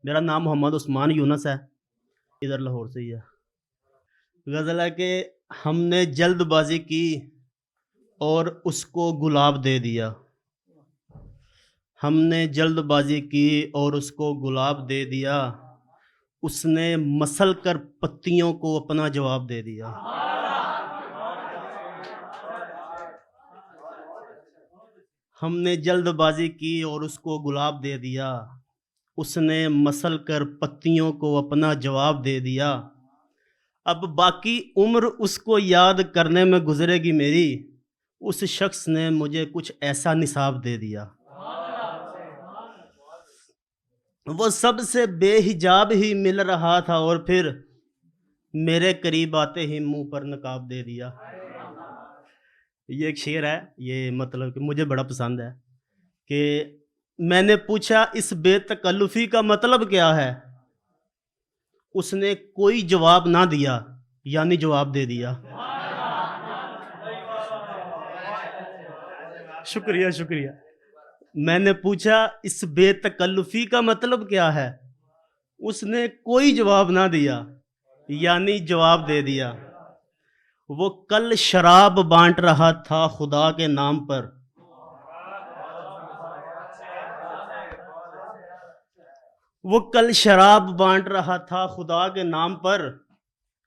میرا نام محمد عثمان یونس ہے، ادھر لاہور سے ہی ہے۔ غزل ہے کہ ہم نے جلد بازی کی اور اس کو گلاب دے دیا، ہم نے جلد بازی کی اور اس کو گلاب دے دیا، اس نے مسل کر پتیوں کو اپنا جواب دے دیا۔ ہم نے جلد بازی کی اور اس کو گلاب دے دیا، اس نے مسل کر پتیوں کو اپنا جواب دے دیا۔ اب باقی عمر اس کو یاد کرنے میں گزرے گی میری، اس شخص نے مجھے کچھ ایسا نصاب دے دیا۔ وہ سب سے بے حجاب ہی مل رہا تھا اور پھر میرے قریب آتے ہی منہ پر نقاب دے دیا۔ یہ ایک شعر ہے، یہ مطلب کہ مجھے بڑا پسند ہے کہ میں نے پوچھا اس بے تکلفی کا مطلب کیا ہے، اس نے کوئی جواب نہ دیا یعنی جواب دے دیا۔ شکریہ شکریہ۔ میں نے پوچھا اس بے تکلفی کا مطلب کیا ہے، اس نے کوئی جواب نہ دیا یعنی جواب دے دیا۔ وہ کل شراب بانٹ رہا تھا خدا کے نام پر، وہ کل شراب بانٹ رہا تھا خدا کے نام پر،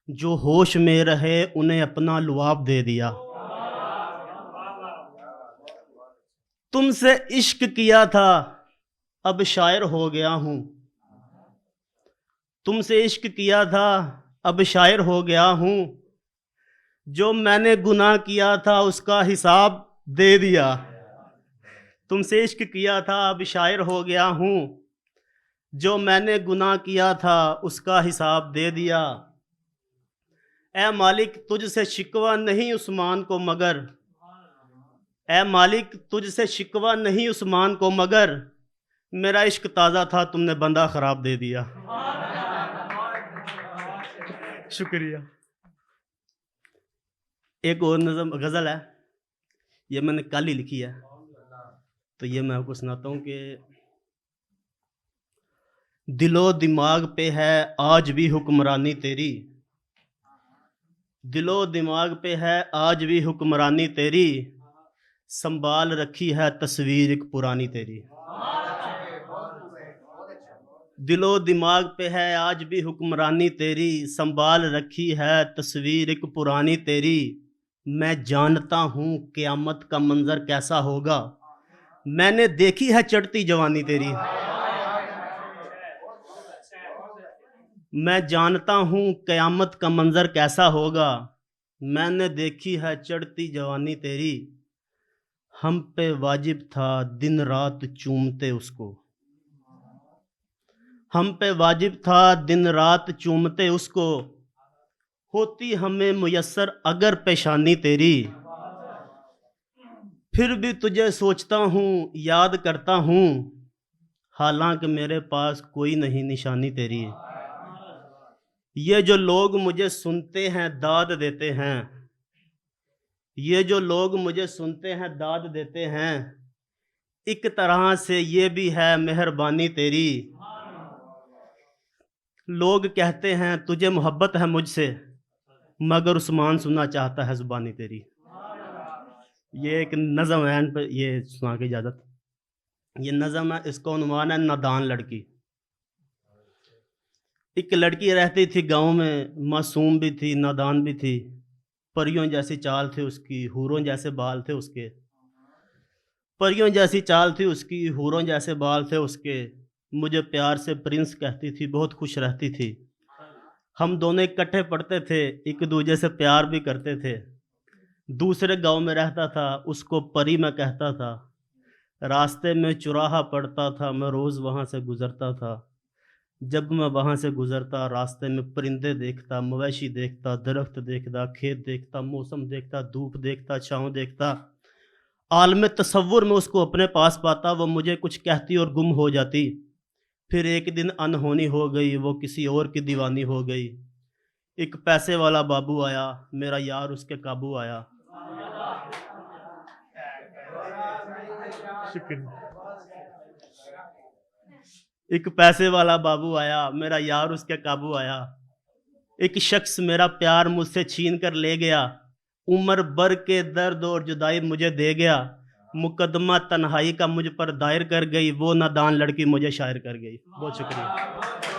جو ہوش میں رہے انہیں اپنا لعاب دے دیا۔ تم سے عشق کیا تھا اب شاعر ہو گیا ہوں، تم سے عشق کیا تھا اب شاعر ہو گیا ہوں، جو میں نے گناہ کیا تھا اس کا حساب دے دیا۔ تم سے عشق کیا تھا اب شاعر ہو گیا ہوں، جو میں نے گناہ کیا تھا اس کا حساب دے دیا۔ اے مالک تجھ سے شکوہ نہیں عثمان کو مگر، اے مالک تجھ سے شکوہ نہیں عثمان کو مگر، میرا عشق تازہ تھا تم نے بندہ خراب دے دیا۔ شکریہ۔ ایک اور نظم غزل ہے، یہ میں نے کل ہی لکھی ہے تو یہ میں آپ کو سناتا ہوں کہ دل و دماغ پہ ہے آج بھی حکمرانی تیری، دل و دماغ پہ ہے آج بھی حکمرانی تیری، سنبھال رکھی ہے تصویر ایک پرانی تیری۔ دل و دماغ پہ ہے آج بھی حکمرانی تیری، سنبھال رکھی ہے تصویر ایک پرانی تیری، میں جانتا ہوں قیامت کا منظر کیسا ہوگا، میں نے دیکھی ہے چڑھتی جوانی تیری۔ میں جانتا ہوں قیامت کا منظر کیسا ہوگا، میں نے دیکھی ہے چڑھتی جوانی تیری، ہم پہ واجب تھا دن رات چومتے اس کو، ہم پہ واجب تھا دن رات چومتے اس کو، ہوتی ہمیں میسر اگر پیشانی تیری، پھر بھی تجھے سوچتا ہوں یاد کرتا ہوں، حالانکہ میرے پاس کوئی نہیں نشانی تیری۔ یہ جو لوگ مجھے سنتے ہیں داد دیتے ہیں، یہ جو لوگ مجھے سنتے ہیں داد دیتے ہیں، ایک طرح سے یہ بھی ہے مہربانی تیری۔ لوگ کہتے ہیں تجھے محبت ہے مجھ سے، مگر عثمان سننا چاہتا ہے زبانی تیری۔ یہ ایک نظم ہے، ان پہ یہ سنا کے اجازت۔ یہ نظم ہے، اس کا عنوان ہے نادان لڑکی۔ ایک لڑکی رہتی تھی گاؤں میں، معصوم بھی تھی نادان بھی تھی، پریوں جیسی چال تھی اس کی، حوروں جیسے بال تھے اس کے، پریوں جیسی چال تھی اس کی، حوروں جیسے بال تھے اس کے، مجھے پیار سے پرنس کہتی تھی، بہت خوش رہتی تھی، ہم دونوں اکٹھے پڑھتے تھے، ایک دوسرے سے پیار بھی کرتے تھے، دوسرے گاؤں میں رہتا تھا اس کو پری میں کہتا تھا، راستے میں چوراہا پڑتا تھا میں روز وہاں سے گزرتا تھا، جب میں وہاں سے گزرتا راستے میں پرندے دیکھتا، مویشی دیکھتا، درخت دیکھتا، کھیت دیکھتا، موسم دیکھتا، دھوپ دیکھتا، چھاؤں دیکھتا، عالم تصور میں اس کو اپنے پاس پاتا، وہ مجھے کچھ کہتی اور گم ہو جاتی، پھر ایک دن انہونی ہو گئی، وہ کسی اور کی دیوانی ہو گئی، ایک پیسے والا بابو آیا، میرا یار اس کے قابو آیا۔ شکریہ۔ ایک پیسے والا بابو آیا، میرا یار اس کے قابو آیا، ایک شخص میرا پیار مجھ سے چھین کر لے گیا، عمر بھر کے درد اور جدائی مجھے دے گیا، مقدمہ تنہائی کا مجھ پر دائر کر گئی، وہ نادان لڑکی مجھے شاعر کر گئی۔ بہت شکریہ۔